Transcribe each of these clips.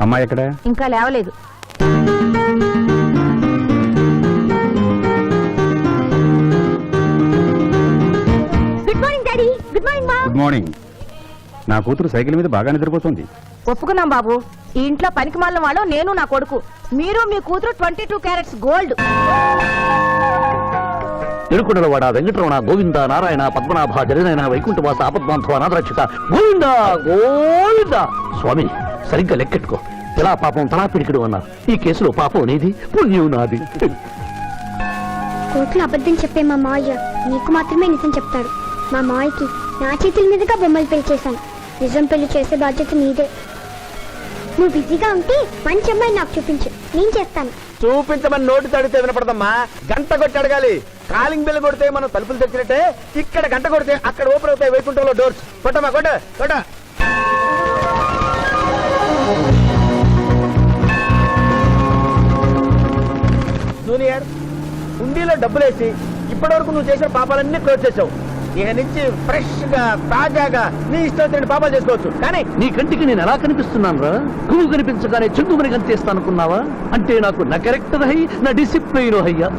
అమ్మాయి ఎక్కడ? ఇంకా లేవలేదు. Good morning daddy. Good morning మా. Good morning. నా కూతురు సైకిల్ మీద బాగా నిద్రపోతుంది. ఒప్పుకున్నాం బాబు. ఈ ఇంట్లో పనికి మాలిన వాళ్ళు నేను నా కొడుకు. మీరు మీ కూతురు 22 క్యారెట్స్ గోల్డ్. తిరుకుడలవాడ వెంకటరమణ గోవింద నారాయణ పద్మనాభ జగనైన వైకుంఠవాస ఆపద్బాంధవ అనాథరక్షక గోవింద గోవింద. స్వామి సరిగ్గా లెక్కెట్టుకో. ఇలా పాపం తలా పిడికిడు అన్నారు. ఈ కేసులో పాపం అనేది పుణ్యం నాది. కోర్టులో అబద్ధం చెప్పే మా మావయ్య నీకు మాత్రమే నిజం చెప్తాడు. మా మావయ్యకి నా చేతుల మీదుగా బొమ్మలు పెళ్లి చేశాను. నిజం పెళ్లి చేసే బాధ్యత నీదే. నువ్వు బిజీగా ఉంటే మంచి అమ్మాయి నాకు చూపించు, నేను చేస్తాను. చూపించమని నోటి తడితే వినపడదమ్మా. గంట కొట్టి అడగాలి. కాలింగ్ బిల్ కొడితే మనం తలుపులు తెచ్చినట్టే ఇక్కడ గంట కొడితే అక్కడ ఓపెన్ అవుతాయి వైకుంఠంలో డోర్స్. కొట్టమ్మా కొట్ట కొట్ట. జూనియర్ హుండీలో డబ్బులేసి ఇప్పటి వరకు నువ్వు చేసిన పాపాలన్నీ క్లోజ్ చేసావు. ఇక నుంచి ఫ్రెష్ గా తాజాగా నీ ఇష్టం పాపాలు చేసుకోవచ్చు. కానీ నీ కంటికి నేను ఎలా కనిపిస్తున్నాను రా? నువ్వు కనిపించగానే చెందుమని కనిపిస్తా అనుకున్నావా? అంటే నాకు నా క్యారెక్టర్ హై, నా డిసిప్లైన్ హయ్యా.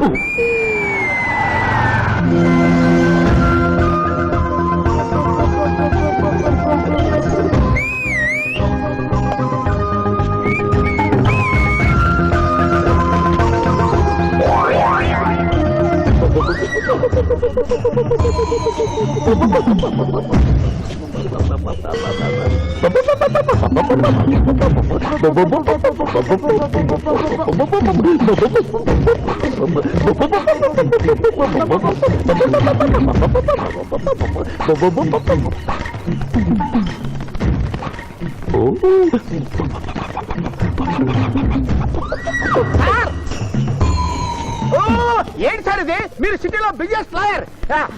ఏంటి సార్ ఇది? మీరు సిటీలో బిజినెస్ లాయర్,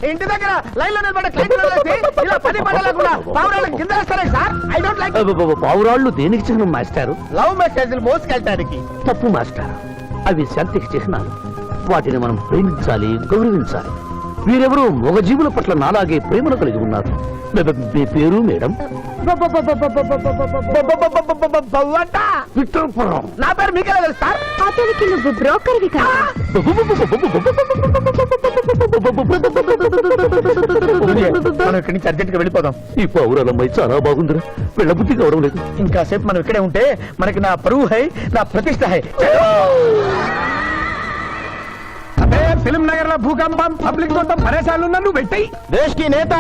ఇంటి దగ్గర లైన్ లో నిలబడే క్లయింట్ ఇలా 10 పడలేకుండా పావురాళ్ళకి కింద వేస్తారే సార్. I don't like. పావురాళ్ళు దేనికి చిహ్నం మాస్టారు? లవ్ మెసేజ్లు మోసుకెళ్ళటానికి. తప్పు మాస్టర్. అవి శాంతికి చిహ్నాలు. వాటిని మనం ప్రేమించాలి, గౌరవించాలి. వీరెవరూ మగజీవుల పట్ల నాలాగే ప్రేమను కలిగి ఉన్నారు. మీ పేరు మేడం? విక్టర్పురం. నా పేరు మీకెలా తెలుసు సార్? అతనికి నువ్వు బ్రోకర్వి కదా. మనం ఇక్కడి నుంచి అర్జెంట్ గా వెళ్ళిపోదాం. ఈ పౌరాలమ్మాయి చాలా బాగుందిరా. వెళ్ళబుద్ధి గౌరవం లేదు. ఇంకాసేపు మనం ఇక్కడే ఉంటే మనకి నా పరువు హై, నా ప్రతిష్ట హై. అదే ఫిల్మ్ నగర్ లో భూకంపం, పబ్లిక్ మొత్తం పరేషాన్లు ఉన్నా నువ్వు పెట్టాయి. దేశ్ కి నేత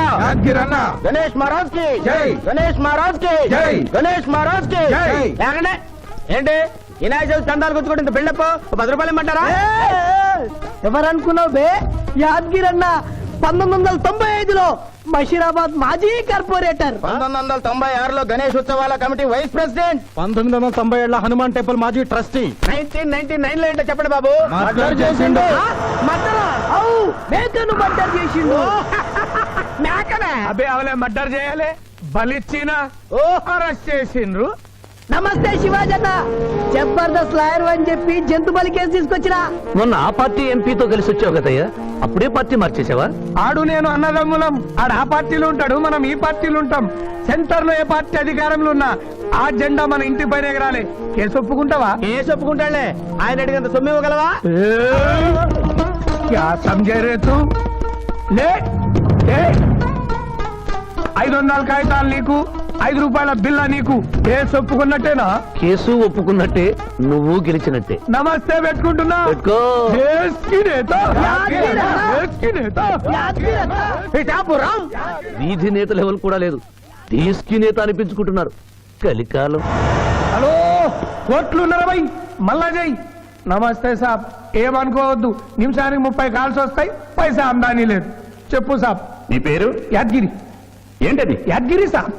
గణేష్ మహారాజ్ కి జై, గణేష్ మహారాజ్ కి జై, గణేష్ మహారాజ్ కి జై. ఏంటి వినాయక చందాలు గుర్తుకుంటే బిల్డప్ 10 రూపాయలు ఇమ్మంటారా? ఎవరనుకున్నావు బే? యాద్గిరన్న 1995లో బషీరాబాద్ మాజీ కార్పొరేటర్. 1996లో గణేష్ ఉత్సవాల కమిటీ వైస్ ప్రెసిడెంట్. 1997లో హనుమాన్ టెంపుల్ మాజీ ట్రస్టీ. 1999లో ఏంటో చెప్పండి బాబు. మర్డర్ చేసిండు. మేకను మర్డర్ చేసిండు. మేకనే అబే అవలే మర్డర్ చేయాలి. బలిచ్చిన అరెస్ట్ చేసిండ్రు. నమస్తే శివాజన్న. జబర్దస్త్ లాయర్ అని చెప్పి జంతు బలి కేసు తీసుకొచ్చినా. మొన్న ఆ పార్టీ ఎంపీతో కలిసి వచ్చావు కదయ్యా, అప్పుడే పార్టీ మార్చేసావా? ఆడు నేను అన్నదమ్ములం. ఆడు ఆ పార్టీలో ఉంటాడు, మనం ఈ పార్టీలో ఉంటాం. సెంటర్ లో ఏ పార్టీ అధికారంలో ఉన్నా ఆ జెండా మన ఇంటి పైన ఎగరాలి. కేసు ఒప్పుకుంటావా? కేసు ఒప్పుకుంటాడులే. ఆయన అడిగినంత సొమ్ము ఇవ్వగలవా? క్యా సంజయ్ రే తూ? లే 500 కాగితాలు నీకు, 5 రూపాయల బిల్ల నీకు. కేసు ఒప్పుకున్నట్టేనా? కేసు ఒప్పుకున్నట్టే, నువ్వు గెలిచినట్టే. నమస్తే పెట్టుకుంటున్నా. పెట్టుకో. దేశ్ కి నేత, దేశ్ కి నేత. పిఠాపురం వీధి నేత లెవెల్ కూడా లేదు, దేశ్ నేత అనిపించుకుంటున్నారు. కలికాలం. హలో, కోట్లు ఉన్నారా భయ్? మళ్ళా జై. నమస్తే సాబ్. ఏమనుకోవద్దు, నిమిషానికి 30 కాల్స్ వస్తాయి, పైసా ఆమ్దానీ లేదు. చెప్పు సాబ్. నీ పేరు? యాద్గిరి. ఏంటది? యాద్గిరి సాబ్.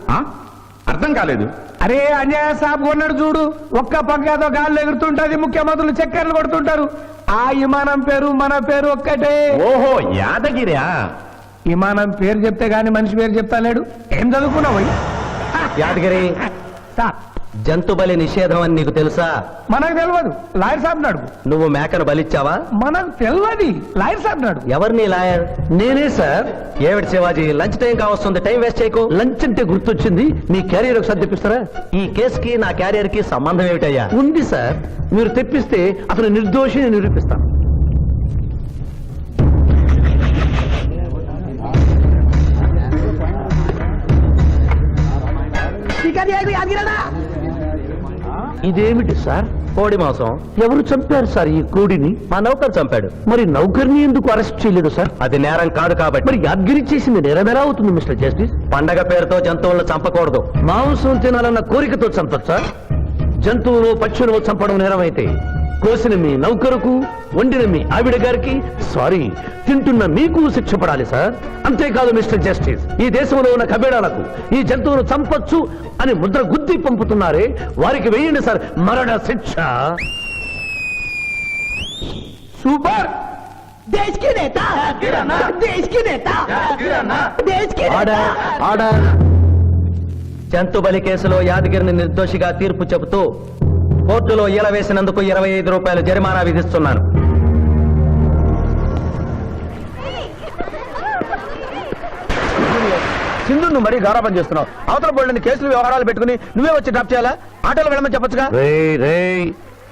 అర్థం కాలేదు. అరే అంజయ్య సాబ్ కొన్నాడు చూడు, ఒక్క పక్కతో గాల్లో ఎగురుతుంటది, ముఖ్యమంత్రులు చక్కర్లు కొడుతుంటారు. ఆ విమానం పేరు మన పేరు ఒక్కటే. ఓహో, యాదగిరా? విమానం పేరు చెప్తే గాని మనిషి పేరు చెప్తా లేడు. ఏం చదువుకున్నావు? యాదగిరి సాబ్ జంతు బలి నిషేధం అని నీకు తెలుసా? మనకు తెలియదు, లాయర్ సాబ్ అడుగు. నువ్వు మేకను బలిచ్చావా? మనకు తెలియదు, లాయర్ సాబ్ అడుగు. ఎవరిని లాయర్? నేనే సార్. ఏమిటి శివాజీ, లంచ్ టైం కావస్తుంది, టైం వేస్ట్ చేయకు. లంచ్ అంటే గుర్తొచ్చింది, మీ క్యారియర్ ఒకసారి తెప్పిస్తారా? ఈ కేసుకి నా క్యారియర్ కి సంబంధం ఏమిటయ్యా? ఉంది సార్, మీరు తెప్పిస్తే అతను నిర్దోషిని నిరూపిస్తాను. ఇదేమిటి సార్? కోడి మాంసం. ఎవరు చంపారు సార్ ఈ కోడిని? మా నౌకర్ చంపాడు. మరి నౌకర్ని ఎందుకు అరెస్ట్ చేయలేదు సార్? అది నేరం కాదు కాబట్టి. మరి యాద్గిరి చేసింది నేరం ఎలా అవుతుంది మిస్టర్ జస్టిస్? పండగ పేరుతో జంతువులను చంపకూడదు. మాంసం తినాలన్న కోరికతో చంపచ్చా? జంతువులు పక్షులు చంపడం నేరమైతే కోసిన మీ నౌకరుకు, వండిన మీ ఆవిడ గారికి, సారీ తింటున్న మీకు శిక్ష పడాలి సార్. అంతేకాదు మిస్టర్ జస్టిస్, ఈ దేశంలో ఉన్న కబేడాలకు ఈ జంతువును చంపొచ్చు అని ముద్ర గుద్ది పంపుతున్నారే, వారికి వేయండి సార్ మరణ శిక్ష. సూపర్. దేశ్ కి నేత, దేశ్ కి నేత, దేశ్ కి నేత. Order, order. జంతు బలి కేసులో యాదగిరిని నిర్దోషిగా తీర్పు చెబుతూ కోర్టులో ఈల వేసినందుకు 25 రూపాయలు జరిమానా విధిస్తున్నాను. సింధు, నువ్వు మరీ గారాబం చేస్తున్నావు. అవతల బోల్డని కేసులు వ్యవహారాలు పెట్టుకుని నువ్వే వచ్చి డ్రాప్ చేయాలా? ఆటోలో వెళ్ళమని చెప్పొచ్చుగా.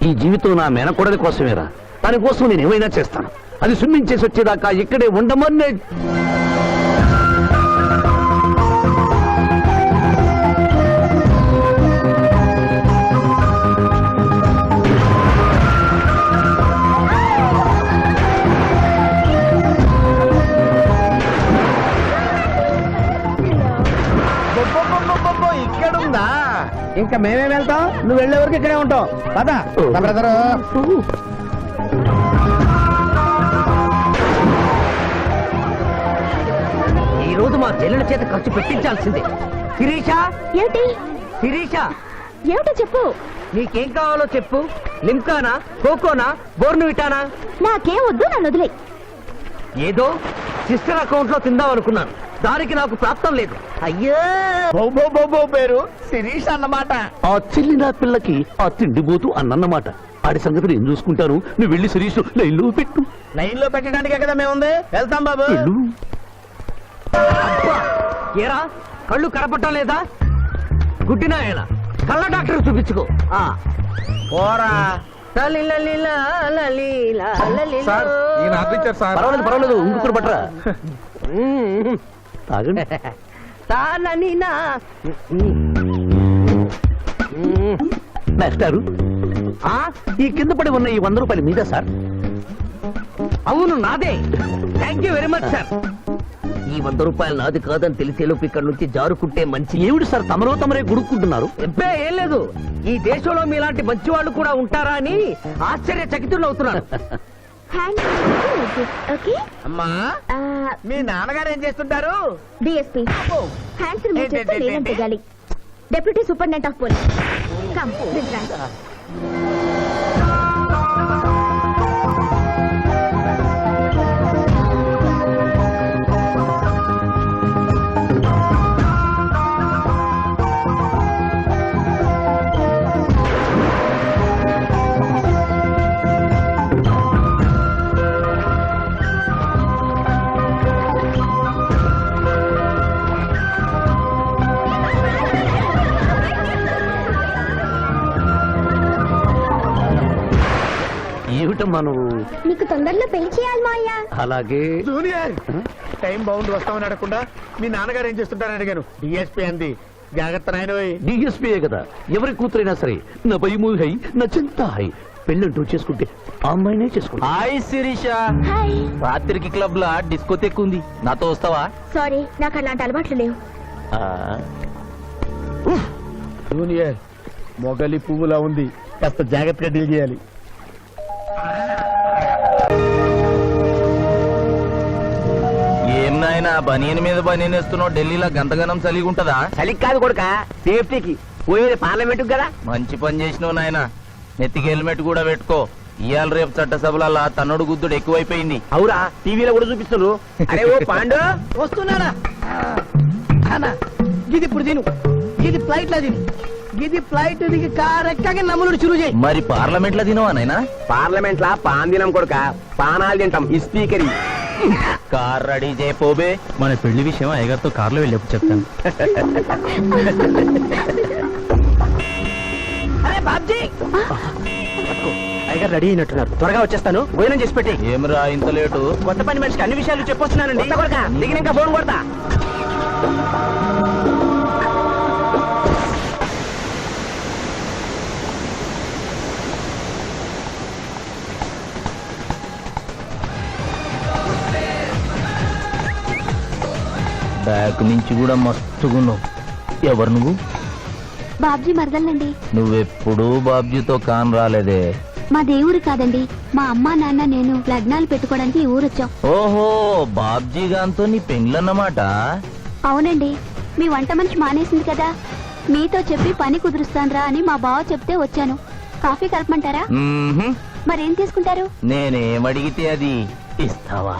ఈ జీవితం నా మేనకోడలి కోసమేరా, దానికోసం నేను ఏమైనా చేస్తాను. అది స్విమ్మింగ్ చేసి వచ్చేదాకా ఇక్కడే ఉండమని. ఇక్కడుందా? ఇంకా మేమేం వెళ్తాం, నువ్వు వెళ్లే వరకు ఇక్కడే ఉంటాం. పద బ్రదరు. ఈ రోజు మా చెల్లెల చేత ఖర్చు పెట్టించాల్సిందే. శిరీష, ఏమిటి శిరీష, ఏమిటో చెప్పు. నీకేం కావాలో చెప్పు. లిమ్కానా, కోకోనా, బోర్నువిటానా? నాకేం వద్దు, నన్ను వదిలే. ఏదో సిస్టర్ అకౌంట్ లో తిందాం అనుకున్నాను, దానికి నాకు ప్రాప్తం లేదు. అయ్యో, బొబ్బో పేరు శిరీష్ అన్నమాట. ఆ చెల్లి నా పిల్లకి ఆ తిండిపోతూ అన్నమాట. ఆడి సంగతి నేను చూసుకుంటాను, నువ్వు వెళ్ళి శిరీష్ లైన్లో పెట్టు. లైన్ లో పెట్టడానికే కదా మేముంది, వెళ్తాం బాబు. వెళ్ళు. ఏరా, కళ్ళు కనపడటం లేదా? గుడ్డినాయన, కళ్ళ డాక్టర్ చూపించుకో. పోరా. పర్వాలేదు పర్వాలేదు, ఇంకొకరు పట్టరా. తాగండి. మాస్టారు, ఈ కింద పడి ఉన్న ఈ 100 రూపాయలు మీద సార్? అవును, నాదే. Thank you very much sir. ఈ 100 రూపాయలు నాది కాదని తెలిసేలోపు ఇక్కడ నుంచి జారుకుంటే మంచి. ఏమిటి సార్ తమరో తమరే గుడుక్కుంటున్నారు? ఎబ్బే ఏం లేదు, ఈ దేశంలో మీలాంటి మంచి వాళ్ళు కూడా ఉంటారా అని ఆశ్చర్యచకితులవుతున్నాను. ఓకే అమ్మా, మీ నాన్నగారు ఏం చేస్తుంటారు? డిఎస్పీ హ్యాండ్స్ రిమూవ్ చేస్తే లేదంటే గాలి. Deputy superintendent of police. Come this rank. ఏమిటమ్మా నువ్వు? నీకు తొందరలో పెళ్లి చేయాలి మావయ్య. అలాగే. జూనియర్, టైం బాగుండి వస్తామని అడగకుండా మీ నాన్నగారు ఏం చేస్తుంటారని అడిగాను. డిఎస్పీ అంది. జాగ్రత్త నాయనోయ్. డిఎస్పీయే కదా, ఎవరి కూతురైనా సరే నా భయము హై, నా చింత హై. పెళ్ళంటూ చేసుకుంటే ఆ అమ్మాయినే చేసుకుంటా. హాయ్ శిరీష. హాయ్. రాత్రికి క్లబ్ లా డిస్కోతెక్ ఉంది, నాతో వస్తావా? సారీ, నాకు అలాంటి అలవాట్లు లేవు. జూనియర్, మొగలి పువ్వులా ఉంది, కాస్త జాగ్రత్తగా డీల్ చేయాలి. ఏం నాయనా బనీన్ మీద బనీన్ వేస్తున్నావు? ఢిల్లీలో గంతగనం చలిగి ఉంటదా? చలికి కాదు కొడుక, సేఫ్టీకి. పోయేది పార్లమెంట్ కదా. మంచి పని చేసినావు నాయనా. నెత్తికి హెల్మెట్ కూడా పెట్టుకో. ఇవాళ రేపు చట్టసభల తన్నుడు గుద్దుడు ఎక్కువైపోయింది. అవురా, టీవీలో కూడా చూపిస్తున్నారు. అరే ఓ పాండు, వస్తున్నానా? ఇది ఇప్పుడు తిను, ఇది ఫ్లైట్ లో తిను. ఇది ఫ్లైట్ దిగి కార్ ఎక్కగా నమ్ములు చురు చేయి. మరి పార్లమెంట్ లో తినవా నాయనా? పార్లమెంట్ లా పాన్ దినం కొడుక పానాలు తింటాం ఈ స్పీకర్ కార్ రెడీ చేయపోబే. మన పెళ్లి విషయం అయ్యగారితో కార్లో వెళ్ళేప్పుడు చెప్తాను. అరే బాబ్జీ, అయ్యగారు రెడీ అయినట్టున్నారు, త్వరగా వచ్చేస్తాను, భోజనం చేసి పెట్టి. ఏమరా ఇంత లేటు? కొత్త పని మనిషికి అన్ని విషయాలు చెప్పొస్తున్నానండి. దిగిన ఇంకా ఫోన్ కొడతా. బ్యాక్ నుంచి కూడా మస్తుగున్నావు. ఎవరు నువ్వు? బాబ్జీ మరదలండి. నువ్వెప్పుడూ బాబ్జీతో కాన్ రాలేదే. మా దేవురు కాదండి, మా అమ్మా నాన్న నేను లగ్నాలు పెట్టుకోవడానికి ఈ ఊరొచ్చాం. ఓహో, బాబ్జీ గాంతో నీ పెండ్లన్నమాట. అవునండి, మీ వంట మనిషి మానేసింది కదా, మీతో చెప్పి పని కుదురుస్తాన్రా అని మా బావ చెప్తే వచ్చాను. కాఫీ కలపమంటారా? మ్మ్హ్మ్. మరేం తీసుకుంటారు? నేనేమడిగితే అది ఇస్తావా?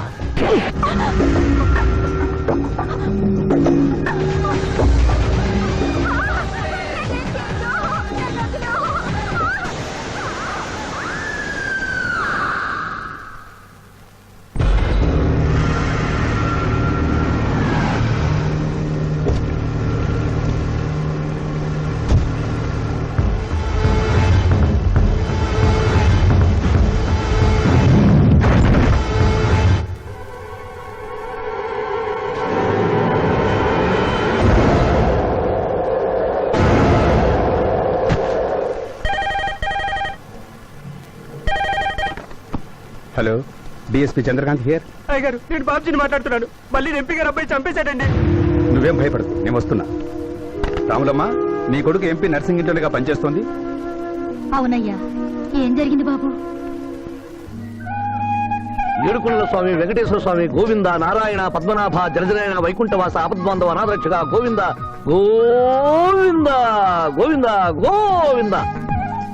Hello, DSP Chandrakanth here. అయ్యగారు, నేను బాబ్జీని మాట్లాడుతున్నాను. మళ్ళీ ఎంపీ గారు అబ్బాయి చంపేశాడండి. నువ్వేం భయపడదు, నేను వస్తున్నా. రాములమ్మ, నీ కొడుకు ఎంపీ నర్సింగ్ ఇంటర్గా పనిచేస్తోంది. అవునయ్యా, ఏం జరిగింది బాబు? ఏడుకొండల స్వామి వెంకటేశ్వర స్వామి గోవింద, నారాయణ పద్మనాభ జలజనయన వైకుంఠవాస ఆపద్బాంధవ అనాథరక్షక గోవింద గోవింద గోవింద గోవింద.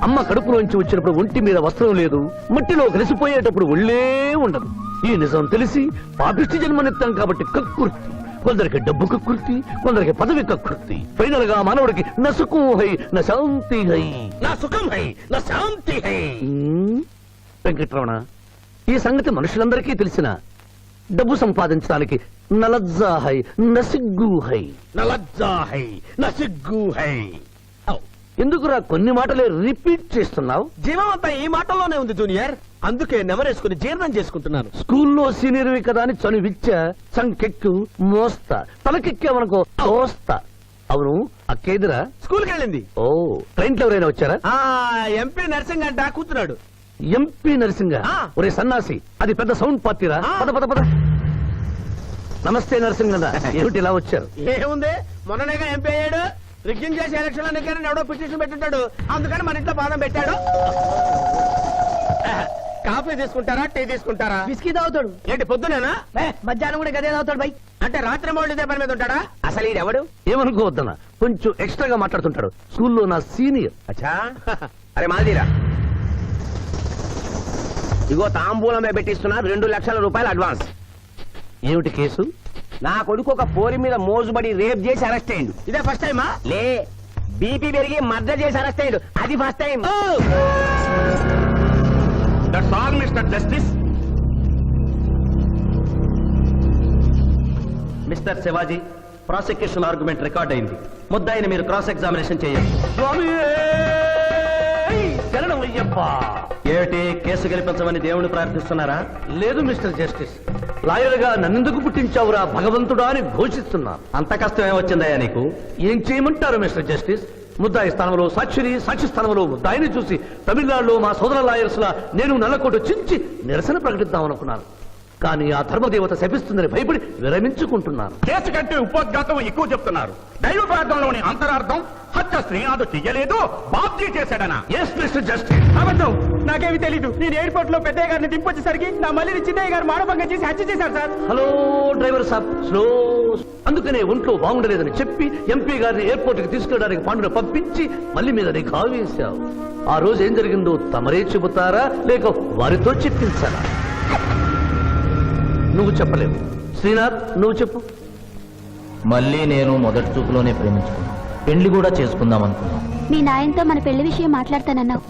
అమ్మ కడుపులోంచి వచ్చినప్పుడు ఒంటి మీద వస్త్రం లేదు, మట్టిలో కలిసిపోయేటప్పుడు ఒళ్ళే ఉండదు. ఈ నిజం తెలిసి పాపిష్టి జన్మనిత్తాం కాబట్టి కక్కుర్తి. కొందరికి డబ్బు కక్కుర్తి, కొందరికి పదవి కక్కుర్తి. ఫైనల్ గా మానవుడికి నా సుఖం హై నా శాంతి హై, నా సుఖం హై నా శాంతి హై. వెంకటరమణ, ఈ సంగతి మనుషులందరికీ తెలిసిన డబ్బు సంపాదించడానికి నలజ్జా హై నసిగ్గు హై, నలజ్జా హై నసిగ్గు హై. ఎందుకురా కొన్ని మాటలే రిపీట్ చేస్తున్నావు? జీవం అంతా ఈ మాటల్లోనే ఉంది జూనియర్, అందుకే నెమరేసుకుని జీర్ణం చేసుకుంటున్నాను. స్కూల్లో సీనియర్వి కదా అని చనువిచ్చ సంకెక్కు మోస్తా, తలకెక్కామనుకో తోస్తా. అవును, అక్కేదిరా? స్కూల్కి వెళ్ళింది. ఓ, ట్రైన్లో ఎవరైనా వచ్చారా? ఎంపీ నర్సింగ్ అంట కూర్చున్నాడు. ఎంపీ నరసింగ? ఆ. ఒరే సన్నాసి, అది పెద్ద సౌండ్ పార్టీరా. ఆ. పద పద పద. నమస్తే నరసింగన్న, ఏమిటి ఇలా వచ్చారు? ఏముంది, మొన్ననేగా ఎంపీ అయ్యాడు. రిగ్గింగ్ చేసి ఎలక్షన్ ఎన్నికని ఎవడో పిటిషన్ పెట్టుంటాడు, అందుకని మన ఇంట్లో బాదం పెట్టాడు. కాఫీ తీసుకుంటారా, టీ తీసుకుంటారా? బిస్కీ తాగుతాడు. ఏంటి పొద్దునేనా? మధ్యాహ్నం కూడా గదే తాగుతాడు బై. అంటే రాత్రి మౌళ్ళు ఇదే పని మీద ఉంటాడా? అసలు ఇది ఎవడు? ఏమనుకోవద్దన్న, కొంచెం ఎక్స్ట్రాగా మాట్లాడుతుంటాడు. స్కూల్లో నా సీనియర్. అచ్చా, అరే మాదిరా, ఇగో తాంబూలమే పెట్టిస్తున్నా, 2 లక్షల రూపాయలు అడ్వాన్స్. ఏమిటి కేసు? నా కొడుకు ఒక పోరి మీద మోజుబడి రేప్ చేసి అరెస్ట్ అయ్యిండు. ఇదే ఫస్ట్ టైమా? లే, బీపీ పెరిగి మర్డర్ చేసి అరెస్ట్ అయ్యిండు, అది first time. That's all mister justice. Mister Shivaji, prosecution argument record అయింది. ముద్దాయిని మీరు క్రాస్ ఎగ్జామినేషన్ చేయండి. స్వామి శరణం అయ్యప్ప. ఏమిటి, కేసు గెలిపించమని దేవుని ప్రార్థిస్తున్నారా? లేదు మిస్టర్ జస్టిస్, లాయర్ గా నన్నెందుకు పుట్టించావురా భగవంతుడా అని ఘోషిస్తున్నా. అంత కష్టం ఏమొచ్చిందయ్యా నీకు? ఏం చేయమంటారు మిస్టర్ జస్టిస్? ముద్దాయి స్థానంలో సాక్షిని, సాక్షి స్థానంలో ముద్దాయిని చూసి తమిళనాడులో మా సోదర లాయర్స్ లా నేను నల్లకోట చించి నిరసన ప్రకటిద్దామనుకున్నాను. కానీ ఆ ధర్మదేవత శపిస్తుందని భయపడి విరమించుకుంటున్నాను. కేసు కంటే ఉపోద్ఘాతం ఎక్కువ చెప్తున్నారు. దైవ ప్రార్థనలోని అంతరార్థం హత్య శ్రీనాథ్ చెయ్యలేదు, బాబ్జీ చేశాడనా? Yes mister justice. అబద్ధం, నాకేమి తెలీదు. నేను ఎయిర్పోర్ట్ లో పెద్దయ్య గారిని దింపొచ్చేసరికి నా మళ్ళీ చిన్నయ్య గారు మానభంగం చేసి హత్య చేశారు సార్. హలో డ్రైవర్ సాబ్, స్లో. అందుకనే ఒంట్లో బాగుండలేదని చెప్పి ఎంపీ గారిని ఎయిర్పోర్ట్ కి తీసుకెళ్ళడానికి పాండును పంపించి మళ్ళీ మీద నీకు వేశావు. ఆ రోజు ఏం జరిగిందో తమరే చెబుతారా లేక వారితో చెప్పించారా? నువ్వు చెప్పలేవు. శ్రీనాథ్, నువ్వు చెప్పు. మళ్ళీ నేను మొదటి చూపులోనే ప్రేమించుకున్నాను, పెళ్లి కూడా చేసుకుందాం అనుకున్నాను. మీ నాయనతో మన పెళ్లి విషయం మాట్లాడతానన్నావు,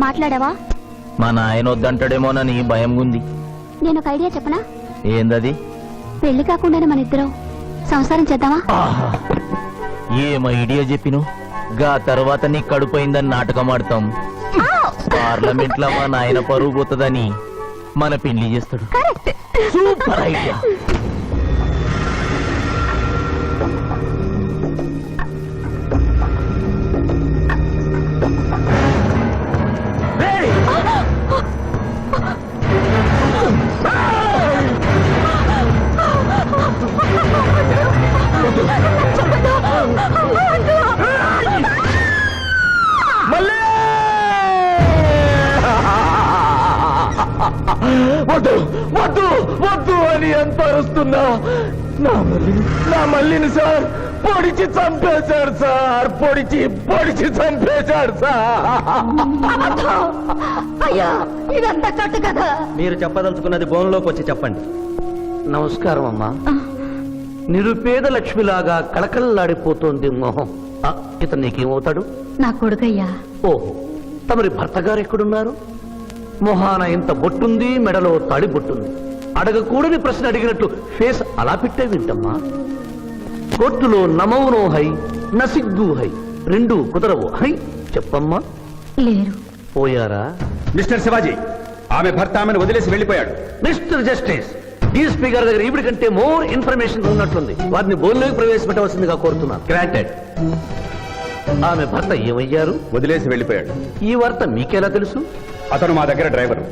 మాట్లాడావా? మా నాయన వద్దంటాడేమోనని భయం ఉంది. నేను ఒక ఐడియా చెప్పనా? ఏందది? పెళ్లి కాకుండానే మన ఇద్దరం సంసారం చేద్దామా? ఏం ఐడియా చెప్పిను? గా తర్వాత నీ కడుపోయిందని నాటకం ఆడతాం. పార్లమెంట్ లో మా నాయన పరువు పోతుందని మన పెళ్లి చేస్తాడు. Super idea. వద్దు వద్దు వద్దు అని ఎంత అరుస్తున్నా నా మల్లిని సార్ పొడిచి చంపేశాడు సార్. పొడిచి చంపేశాడు సార్. అయ్యా, ఇదంతా చెట్టు కదా. మీరు చెప్పదలుచుకున్నది బోన్లోకి వచ్చి చెప్పండి. నమస్కారం అమ్మా. నిరుపేద లక్ష్మిలాగా కళకళలాడిపోతోంది మొహం. ఇతను నీకేమవుతాడు? నా కొడుకయ్యా. ఓహో, తమరి భర్త గారు ఎక్కడున్నారు? మొహాన ఇంత బొట్టుంది, మెడలో తాడి బొట్టుంది. అడగకూడని ప్రశ్న అడిగినట్లు ఫేస్ అలా పెట్టే వింటమ్మా. కోర్టులో నమౌనో హై నసిగ్గు హై, రెండు కుదరవు హై. చెప్పమ్మా. లేరు. పోయారా? మిస్టర్ శివాజీ, ఆమె భర్త ఆమెను వదిలేసి వెళ్ళిపోయాడు. మిస్టర్ జస్టిస్, డీఎస్పీ గారి దగ్గర ఇవిడి కంటే మోర్ ఇన్ఫర్మేషన్ ఉన్నట్లుంది. వారిని బోన్లోకి ప్రవేశపెట్టవలసిందిగా కోరుతున్నాను. గ్రాంటెడ్. ఆమె భర్త ఏమయ్యారు? వదిలేసి వెళ్ళిపోయాడు. ఈ వార్త మీకెలా తెలుసు? అతను మా దగ్గర డ్రైవరు.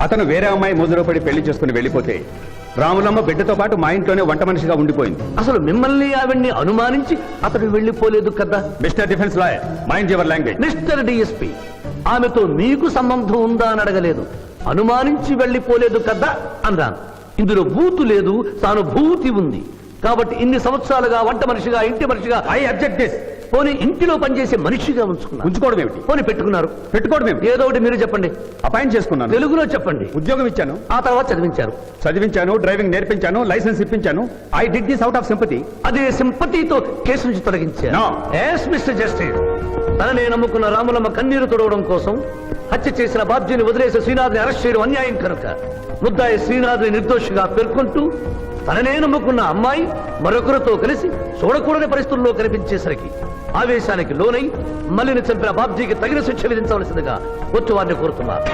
అతను వేరే అమ్మాయి మోజులో పడి పెళ్లి చేసుకుని వెళ్ళిపోతే రాములమ్మ బిడ్డతో పాటు మా ఇంట్లోనే వంట మనిషిగా ఉండిపోయింది. అసలు మిమ్మల్ని ఆవిడ్ని అనుమానించి అతడు వెళ్ళిపోలేదు కదా. Mister defence lawyer, mind your language. Mister DSP, ఆమెతో మీకు సంబంధం ఉందా అని అడగలేదు, అనుమానించి వెళ్ళిపోలేదు కదా అన్నాను. ఇందులో భూతు లేదు, తాను భూతి ఉంది. కాబట్టి ఇన్ని సంవత్సరాలుగా వంట మనిషిగా, ఇంటి మనిషిగా, ఐ అబ్జెక్ట్ దిస్. పోనీ ఇంటిలో పనిచేసే మనిషిగా ఉంచుకున్నారు. ఉంచుకోవడం ఏమిటి? పోనీ పెట్టుకున్నారు. పెట్టుకోవడం ఏమిటి? ఏదో ఒకటి మీరు చెప్పండి. అపాయింట్ చేసుకున్నాను. తెలుగులో చెప్పండి. ఉద్యోగం ఇచ్చాను. ఆ తర్వాత చదివించారు. చదివించాను, డ్రైవింగ్ నేర్పించాను, లైసెన్స్ ఇప్పించాను. I did this out of sympathy. అదే సింపతితో కేసు నుంచి తొలగించారు. No. Yes, Mr. Justice. తననే నమ్ముకున్న రాములమ్మ కన్నీరు తొడవడం కోసం హత్య చేసిన బాబ్జీని వదిలేసి శ్రీనాథ్ని అరెస్ట్ చేయడం అన్యాయం కనుక ముద్దాయి శ్రీనాథ్ని నిర్దోషిగా పేర్కొంటూ తననే నమ్ముకున్న అమ్మాయి మరొకరితో కలిసి చూడకూడని పరిస్థితుల్లో కనిపించేసరికి ఆవేశానికి లోనై మల్లిని చంపిన బాబ్జీకి తగిన శిక్ష విధించవలసిందిగా కోర్టు వారిని కోరుతున్నారు.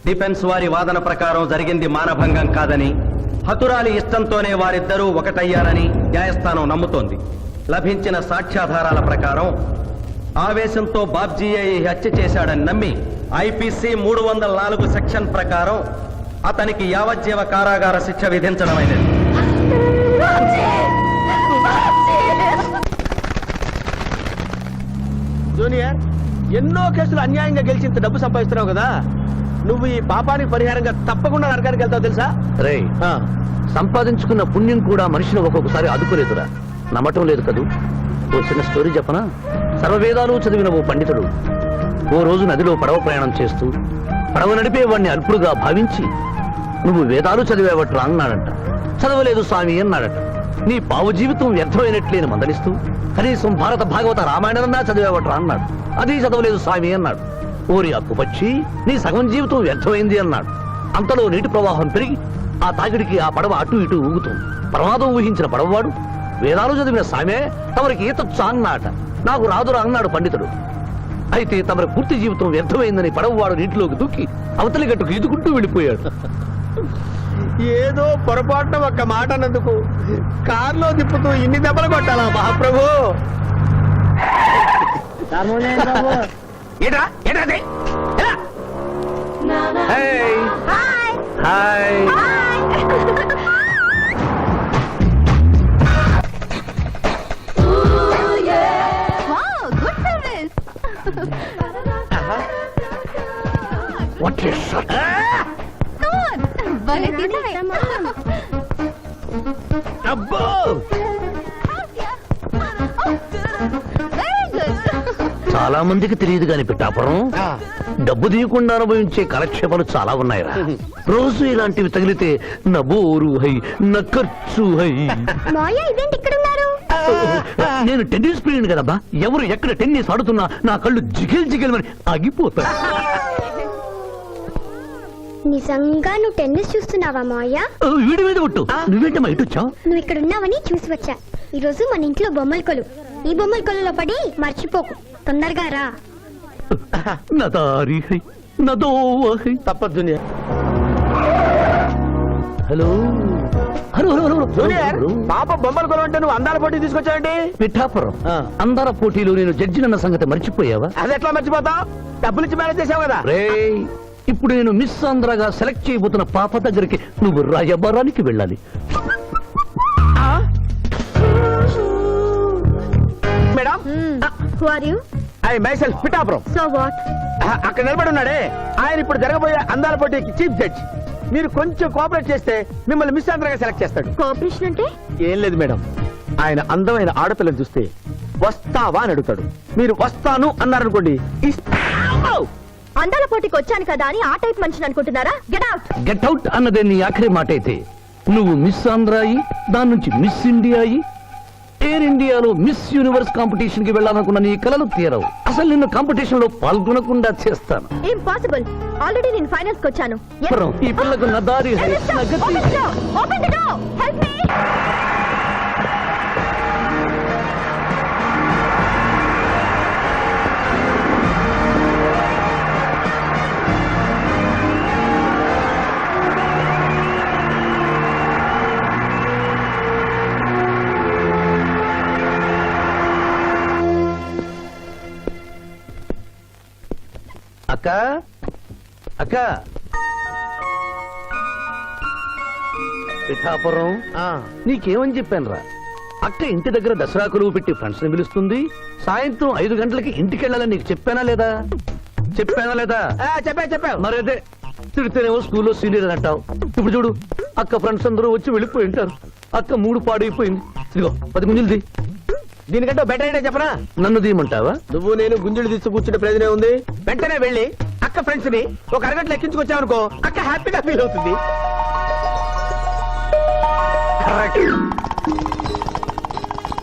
డిఫెన్స్ వారి వాదన ప్రకారం జరిగింది మానభంగం కాదని, హతురాలి ఇష్టంతోనే వారిద్దరూ ఒకటయ్యారని న్యాయస్థానం నమ్ముతోంది. లభించిన సాక్ష్యాధారాల ప్రకారం ఆవేశంతో బాబ్జీయే ఈ హత్య చేశాడని నమ్మి ఐపీసీ 304 సెక్షన్ ప్రకారం అతనికి యావజ్జీవ కారాగార శిక్ష విధించడమైనది. జూనియర్, ఎన్నో కేసులు అన్యాయంగా గెలిచి ఇంత డబ్బు సంపాదిస్తున్నావు కదా, నువ్వు ఈ పాపానికి పరిహారంగా తప్పకుండా నరకానికి వెళ్తావు తెలుసా? రే, సంపాదించుకున్న పుణ్యం కూడా మనిషిని ఒక్కొక్కసారి ఆదుకోలేదురా. నమ్మటం లేదు కదూ. ఓ చిన్న స్టోరీ చెప్పనా? సర్వవేదాలు చదివిన ఓ పండితుడు ఓ రోజు నదిలో పడవ ప్రయాణం చేస్తూ పడవ నడిపే వాడిని అల్పుడుగా భావించి, నువ్వు వేదాలు చదివేవట్రా అన్నాడంట. చదవలేదు స్వామి అన్నాడట. నీ పావు జీవితం వ్యర్థమైనట్లేని మందలిస్తూ, కనీసం భారత భాగవత రామాయణన్నా చదివేవట్రా అన్నాడు. అది చదవలేదు స్వామి అన్నాడు. ఓరి అక్కుపక్షి, నీ సగం జీవితం వ్యర్థమైంది అన్నాడు. అంతలో నీటి ప్రవాహం పెరిగి ఆ తాగిడికి ఆ పడవ అటు ఇటు ఊగుతుంది. ప్రమాదం ఊహించిన పడవవాడు, వేదాలు చదివిన సామే తమరికి ఈతొచ్చా అన్నాట. నాకు రాదురా అన్నాడు పండితుడు. అయితే తమరి పూర్తి జీవితం వ్యర్థమైందని పడవవాడు నీటిలోకి దూకి అవతలి గట్టుకు ఈదుకుంటూ వెళ్ళిపోయాడు. ఏదో పొరపాటున ఒక్క మాట అన్నందుకు కారులో తిప్పుతూ ఇన్ని దెబ్బలు కొట్టాలా మహాప్రభు? ఏటా ఏటది? హాయ్. What is that? అబ్బో, చాలా చాలా మందికి తెలియదు గాని పిఠాపురం డబ్బు తీయకుండా అనుభవించే కాలక్షేపాలు చాలా ఉన్నాయిరా. రోజు ఇలాంటివి తగిలితే నా బోరు హై నా ఖర్చు హై. మాయ ఇదేంటి ఇక్కడ ఉన్నారు? నేను టెన్నిస్ ప్లేయర్ కదబ్బా, ఎవరు ఎక్కడ టెన్నిస్ ఆడుతున్నా నా కళ్ళు జిగిల్ జిగిల్ మరి ఆగిపోతాయి. నిజంగా నువ్వు టెన్నిస్ చూస్తున్నావా మాయ? వీడి మీద కొట్టు. నువ్వేంటమ్మా ఇటు వచ్చావు? నువ్వు ఇక్కడ ఉన్నావని చూసి వచ్చా. ఈ రోజు మన ఇంట్లో బొమ్మల కొలు. ఈ బొమ్మల కొలులో పడి మర్చిపోకు. తొందరగా రా. నా దారి హై నా దోవ హై. తప్పదు hello hello hello hello junior. పాప బొమ్మలు కొలవంటే నువ్వు అందాల పోటీ తీసుకొచ్చావండి. పిఠాపురం అందాల పోటీలో నేను జడ్జినన్న సంగతి మర్చిపోయావా? అది ఎట్లా మర్చిపోతావు? డబ్బులిచ్చి మేనేజ్ చేసావు కదా. రేయ్, ఇప్పుడు నేను మిస్ ఆంధ్రగా సెలెక్ట్ చేయబోతున్న పాప దగ్గరికి నువ్వు రాయబారానికి వెళ్ళాలి. Madam, who are you? I myself Pithapuram. So what? అక్కడ నిలబడి ఉన్నాడే ఆయన ఇప్పుడు జరగబోయే అందాల పోటీకి చీఫ్ జడ్జ్. మీరు కొంచెం కోఆపరేట్ చేస్తే మిమ్మల్ని మిస్ ఆంధ్రగా సెలెక్ట్ చేస్తాడు. కోఆపరేషన్ అంటే? ఏం లేదు మేడం, ఆయన అందమైన ఆడపిల్లని చూస్తే వస్తావా అని అడుగుతాడు. మీరు వస్తాను అన్నారనుకోండి, అందాల పోటీకి వచ్చాను కదా అని ఆ టైప్ మనిషిని అనుకుంటున్నారా? Get out. గెట్ అవుట్ అన్నదే నీ ఆఖరి మాట అయితే, నువ్వు మిస్ ఆంధ్ర అయి దాని నుంచి మిస్ ఇండియా అయి ఎయిర్ ఇండియాలో మిస్ యూనివర్స్ కాంపిటీషన్ కి వెళ్ళాలనుకున్న నీ కలలు తీరవు. అసలు నిన్ను కాంపిటీషన్ లో పాల్గొనకుండా చేస్తాను. ఇంపాసిబుల్. ఆల్రెడీ నేను ఫైనల్స్ కి వచ్చాను. ఈ పిల్లకు నా దారి హై, నా గతి. Open the door. Help me. అక్క అక్క పిఠాపురం, నీకేమని చెప్పాను రా? అక్క ఇంటి దగ్గర దసరా కొలువు పెట్టి ఫ్రెండ్స్ ని పిలుస్తుంది. సాయంత్రం 5 గంటలకి ఇంటికి వెళ్ళాలని నీకు చెప్పానా లేదా? చెప్పావు. మరైతే తిడితేనేమో స్కూల్లో సీనియర్ అంటావు. ఇప్పుడు చూడు, అక్క ఫ్రెండ్స్ అందరూ వచ్చి వెళ్ళిపోయి ఉంటారు. అక్క మూడు పాడైపోయింది. ఇదిగో 10 గుంజులు. దీనికంటే బెటర్ ఐడియా చెప్పనా? నన్ను తీయమంటావా? నువ్వు నేను గుంజులు తీసి కూర్చుంటే ప్రయోజనం ఉంది. వెంటనే వెళ్ళి అక్క ఫ్రెండ్స్ ని ఒక అరగంట ఎక్కించుకొచ్చావనుకో, అక్క హ్యాపీగా ఫీల్ అవుతుంది.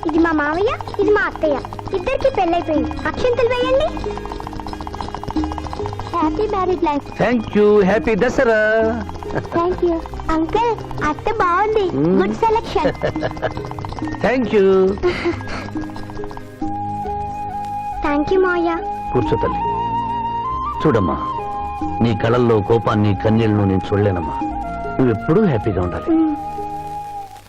ఇది మా మావయ్య, ఇది మా అత్తయ్య. ఇద్దరికి పెళ్ళైపోయింది. అక్షంతలు వేయండి. Happy married life. Thank you. Happy Dasara. Thank you uncle. అత్త బాగుంది. Good selection. Thank you. Thank you మావయ్య. కూర్చో తల్లి. చూడమ్మా, నీ కళల్లో కోపాన్ని కన్నీళ్లను నేను చూడలేనమ్మా. నువ్వెప్పుడూ హ్యాపీగా ఉండాలి.